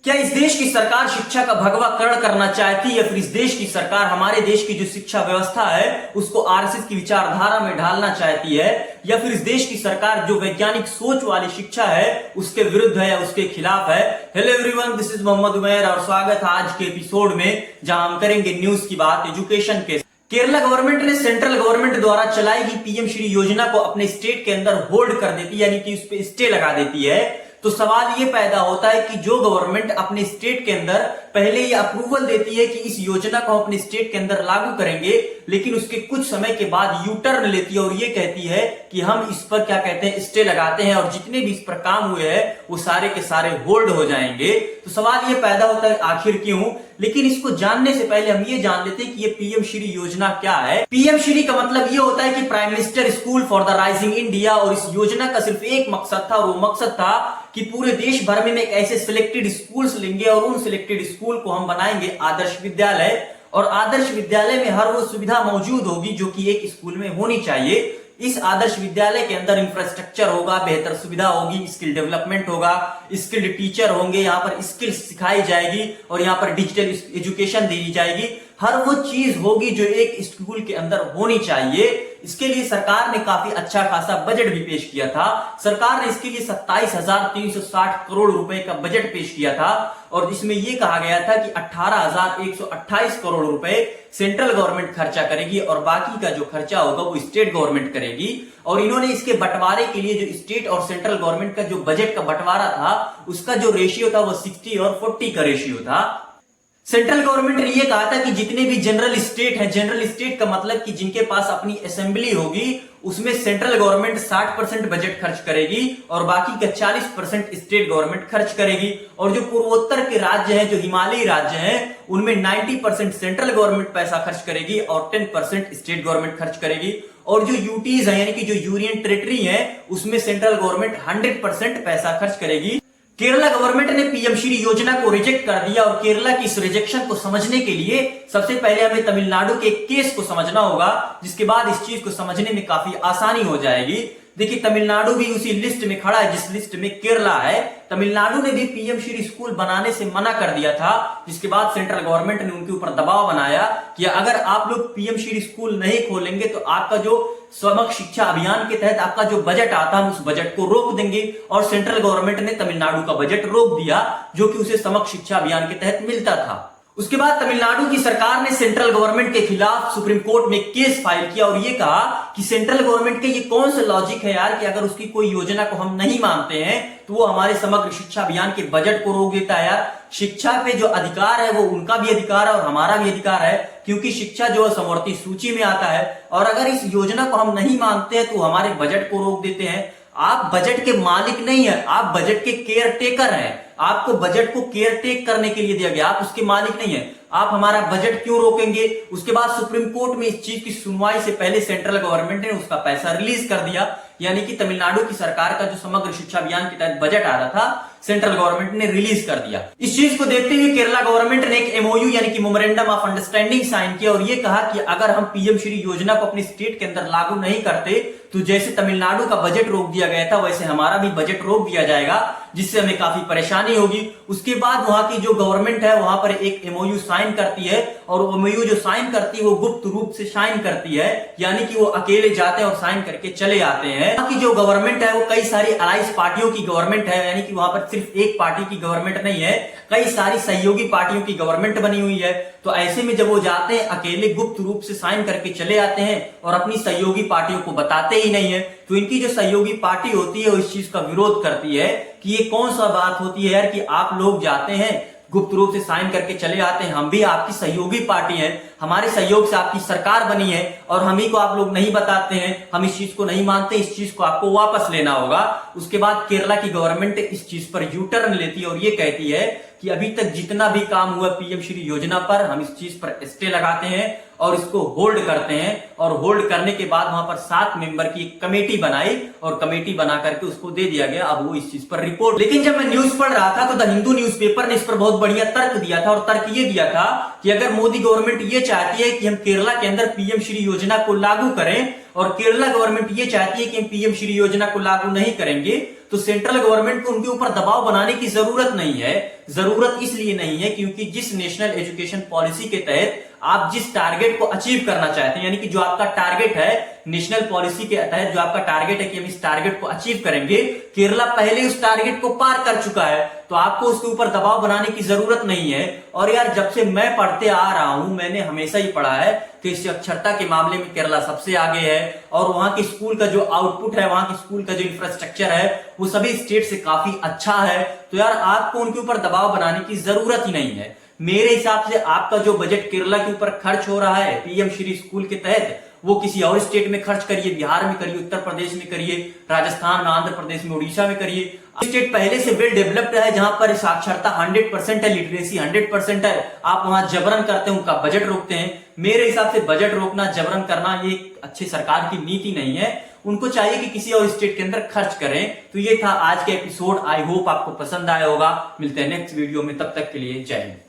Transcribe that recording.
क्या इस देश की सरकार शिक्षा का भगवाकरण करना चाहती है या फिर इस देश की सरकार हमारे देश की जो शिक्षा व्यवस्था है उसको आरएसएस की विचारधारा में ढालना चाहती है, या फिर इस देश की सरकार जो वैज्ञानिक सोच वाली शिक्षा है उसके विरुद्ध है या उसके खिलाफ है। Hello everyone, this is Mohammad Umair और स्वागत है आज के एपिसोड में जहां हम करेंगे न्यूज की बात एजुकेशन के। केरला गवर्नमेंट ने सेंट्रल गवर्नमेंट द्वारा चलाई गई पीएम श्री योजना को अपने स्टेट के अंदर होल्ड कर देती है, यानी कि उस पर स्टे लगा देती है। तो सवाल ये पैदा होता है कि जो गवर्नमेंट अपने स्टेट के अंदर पहले ये अप्रूवल देती है कि इस योजना को हम अपने स्टेट के अंदर लागू करेंगे, लेकिन उसके कुछ समय के बाद यू टर्न लेती है और ये कहती है कि हम इस पर क्या कहते हैं स्टे लगाते हैं और जितने भी इस पर काम हुए हैं वो सारे के सारे होल्ड हो जाएंगे। तो सवाल ये पैदा होता है आखिर क्यों, लेकिन इसको जानने से पहले हम ये जान लेते हैं कि ये पीएम श्री योजना क्या है। पीएम श्री का मतलब ये होता है कि prime minister school for the rising India, और इस योजना का सिर्फ एक मकसद था और वो मकसद था कि पूरे देश भर में एक ऐसे सिलेक्टेड स्कूल्स लेंगे और उन सिलेक्टेड स्कूल को हम बनाएंगे आदर्श विद्यालय, और आदर्श विद्यालय में हर वो सुविधा मौजूद होगी जो कि एक स्कूल में होनी चाहिए। इस आदर्श विद्यालय के अंदर इंफ्रास्ट्रक्चर होगा, बेहतर सुविधा होगी, स्किल डेवलपमेंट होगा, स्किल्ड टीचर होंगे, यहाँ पर स्किल्स सिखाई जाएगी और यहाँ पर डिजिटल एजुकेशन दी जाएगी। हर वो चीज होगी जो एक स्कूल के अंदर होनी चाहिए। इसके लिए सरकार ने काफी अच्छा खासा बजट भी पेश किया था। सरकार ने इसके लिए 27,360 करोड़ रुपए का बजट पेश किया था और इसमें यह कहा गया था कि 18,128 करोड़ रुपए सेंट्रल गवर्नमेंट खर्चा करेगी और बाकी का जो खर्चा होगा वो स्टेट गवर्नमेंट करेगी। और इन्होंने इसके बंटवारे के लिए जो स्टेट और सेंट्रल गवर्नमेंट का जो बजट का बंटवारा था उसका जो रेशियो था वो 60 और 40 का रेशियो था। सेंट्रल गवर्नमेंट ने यह कहा था कि जितने भी जनरल स्टेट हैं, जनरल स्टेट का मतलब कि जिनके पास अपनी असेंबली होगी, उसमें सेंट्रल गवर्नमेंट 60% बजट खर्च करेगी और बाकी का 40% स्टेट गवर्नमेंट खर्च करेगी। और जो पूर्वोत्तर के राज्य हैं, जो हिमालयी राज्य हैं, उनमें 90% सेंट्रल गवर्नमेंट पैसा खर्च करेगी और 10% स्टेट गवर्नमेंट खर्च करेगी। और जो यूटीज है यानी कि जो यूनियन टेरिटरी है, उसमें सेंट्रल गवर्नमेंट 100% पैसा खर्च करेगी। केरला गवर्नमेंट ने पीएम श्री योजना को रिजेक्ट कर दिया और केरला की इस रिजेक्शन को समझने के लिए सबसे पहले हमें तमिलनाडु के एक केस को समझना होगा, जिसके बाद इस चीज को समझने में काफी आसानी हो जाएगी। देखिए, तमिलनाडु भी उसी लिस्ट में खड़ा है जिस लिस्ट में केरला है। तमिलनाडु ने भी पीएम श्री स्कूल बनाने से मना कर दिया था, जिसके बाद सेंट्रल गवर्नमेंट ने उनके ऊपर दबाव बनाया कि अगर आप लोग पीएम श्री स्कूल नहीं खोलेंगे तो आपका जो समग्र शिक्षा अभियान के तहत आपका जो बजट आता है हम उस बजट को रोक देंगे। और सेंट्रल गवर्नमेंट ने तमिलनाडु का बजट रोक दिया जो कि उसे समग्र शिक्षा अभियान के तहत मिलता था। उसके बाद तमिलनाडु की सरकार ने सेंट्रल गवर्नमेंट के खिलाफ सुप्रीम कोर्ट में केस फाइल किया और ये कहा कि सेंट्रल गवर्नमेंट के ये कौन सा लॉजिक है यार कि अगर उसकी कोई योजना को हम नहीं मानते हैं तो वो हमारे समग्र शिक्षा अभियान के बजट को रोक देता है। यार, शिक्षा पे जो अधिकार है वो उनका भी अधिकार है और हमारा भी अधिकार है, क्योंकि शिक्षा जो है समवर्ती सूची में आता है। और अगर इस योजना को हम नहीं मानते हैं तो हमारे बजट को रोक देते हैं। आप बजट के मालिक नहीं है, आप बजट के केयर टेकर हैं। आपको बजट को केयर टेक करने के लिए दिया गया, आप उसके मालिक नहीं है। आप हमारा बजट क्यों रोकेंगे? उसके बाद सुप्रीम कोर्ट में इस चीज की सुनवाई से पहले सेंट्रल गवर्नमेंट ने उसका पैसा रिलीज कर दिया, यानी कि तमिलनाडु की सरकार का जो समग्र शिक्षा अभियान के तहत बजट आ रहा था सेंट्रल गवर्नमेंट ने रिलीज कर दिया। इस चीज को देखते हुए केरला गवर्नमेंट ने एक एमओयू यानी कि मेमोरेंडम ऑफ अंडरस्टैंडिंग साइन किया और ये कहा कि अगर हम पीएम श्री योजना को अपने स्टेट के अंदर लागू नहीं करते तो जैसे तमिलनाडु का बजट रोक दिया गया था वैसे हमारा भी बजट रोक दिया जाएगा, जिससे हमें काफी परेशानी होगी। उसके बाद वहां की जो गवर्नमेंट है वहां पर एक एमओयू साइन करती है और एमओयू जो साइन करती है वो गुप्त रूप से साइन करती है, यानी कि वो अकेले जाते हैं और साइन करके चले आते हैं। वहां की जो गवर्नमेंट है वो कई सारी अलाइंस पार्टियों की गवर्नमेंट है, यानी कि वहां पर सिर्फ एक पार्टी की गवर्नमेंट नहीं है, कई सारी सहयोगी पार्टियों की गवर्नमेंट बनी हुई है। तो ऐसे में जब वो जाते हैं अकेले गुप्त रूप से साइन करके चले आते हैं और अपनी सहयोगी पार्टियों को बताते ही नहीं है, तो इनकी जो सहयोगी पार्टी होती है वो इस चीज का विरोध करती है कि ये कौन सा बात होती है यार कि आप लोग जाते हैं गुप्त रूप से साइन करके चले आते हैं, हम भी आपकी सहयोगी पार्टी हैं, हमारे सहयोग से आपकी सरकार बनी है और हम ही को आप लोग नहीं बताते हैं, हम इस चीज को नहीं मानते, इस चीज को आपको वापस लेना होगा। उसके बाद केरला की गवर्नमेंट इस चीज पर यू टर्न लेती है और ये कहती है कि अभी तक जितना भी काम हुआ पीएम श्री योजना पर हम इस चीज पर स्टे लगाते हैं और इसको होल्ड करते हैं। और होल्ड करने के बाद वहां पर 7 मेंबर की एक कमेटी बनाई और कमेटी बना करके उसको दे दिया गया, अब वो इस चीज पर रिपोर्ट। लेकिन जब मैं न्यूज पढ़ रहा था तो द हिंदू न्यूज़पेपर ने इस पर बहुत बढ़िया तर्क दिया था और तर्क ये दिया था कि अगर मोदी गवर्नमेंट ये चाहती है कि हम केरला के अंदर पीएम श्री योजना को लागू करें और केरला गवर्नमेंट ये चाहती है कि हम पीएम श्री योजना को लागू नहीं करेंगे, तो सेंट्रल गवर्नमेंट को उनके ऊपर दबाव बनाने की जरूरत नहीं है। जरूरत इसलिए नहीं है क्योंकि जिस नेशनल एजुकेशन पॉलिसी के तहत आप जिस टारगेट को अचीव करना चाहते हैं, यानी कि जो आपका टारगेट है नेशनल पॉलिसी के तहत, जो आपका टारगेट है कि हम इस टारगेट को अचीव करेंगे, केरला पहले उस टारगेट को पार कर चुका है, तो आपको उसके ऊपर दबाव बनाने की जरूरत नहीं है। और यार जब से मैं पढ़ते आ रहा हूं, मैंने हमेशा ही पढ़ा है कि साक्षरता के मामले में केरला सबसे आगे है, और वहां के स्कूल का जो आउटपुट है, वहां के स्कूल का जो इंफ्रास्ट्रक्चर है, वो सभी स्टेट से काफी अच्छा है। तो यार आपको उनके ऊपर दबाव बनाने की जरूरत ही नहीं है। मेरे हिसाब से आपका जो बजट केरला के ऊपर खर्च हो रहा है पीएम श्री स्कूल के तहत, वो किसी और स्टेट में खर्च करिए, बिहार में करिए, उत्तर प्रदेश में करिए, राजस्थान में, आंध्र प्रदेश में, उड़ीसा में करिए। स्टेट पहले से वेल डेवलप्ड है, जहां पर साक्षरता 100% है, लिटरेसी 100% है, आप वहां जबरन करते हैं, उनका बजट रोकते हैं। मेरे हिसाब से बजट रोकना, जबरन करना, ये अच्छी सरकार की नीति नहीं है। उनको चाहिए कि किसी और स्टेट के अंदर खर्च करें। तो ये था आज के एपिसोड। आई होप आपको पसंद आया होगा। मिलते हैं नेक्स्ट वीडियो में, तब तक के लिए जय हिंद।